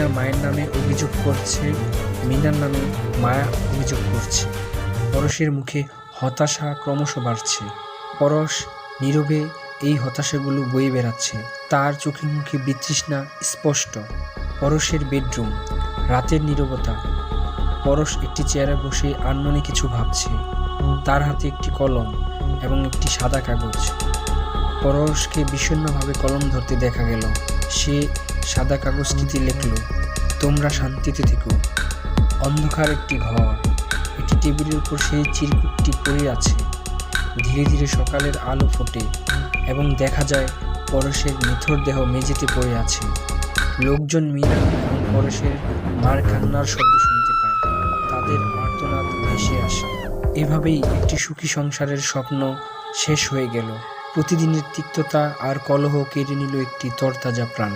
মিনা মায়ের নামে অভিযোগ করছে, মিনার নামে মায়া অভিযোগ করছে। পরশের মুখে হতাশা ক্রমশ বাড়ছে। পরশ নীরবে এই হতাশাগুলো বয়ে বেড়াচ্ছে। তার চোখে মুখে বিতৃষ্ণা স্পষ্ট। পরশের বেডরুম, রাতের নীরবতা। পরশ একটি চেয়ারে বসে আনমনে কিছু ভাবছে। তার হাতে একটি কলম এবং একটি সাদা কাগজ। পরশকে বিষণ্ণভাবে কলম ধরতে দেখা গেল। সে সাদা কাগজটিতে লিখল, তোমরা শান্তিতে থেকো। অন্ধকার একটি ঘর, একটি টেবিলের উপর সেই চিরকুটটি পড়ে আছে। ধীরে ধীরে সকালের আলো ফোটে এবং দেখা যায় পরশের নিথর দেহ মেঝেতে পড়ে আছে। লোকজন মিনা এবং পরশের মার কান্নার শব্দ শুনতে পায়। তাদের আর্তনাদ ভেসে আসে। এভাবেই একটি সুখী সংসারের স্বপ্ন শেষ হয়ে গেল। প্রতিদিনের তিক্ততা আর কলহ কেড়ে নিল একটি তরতাজা প্রাণ।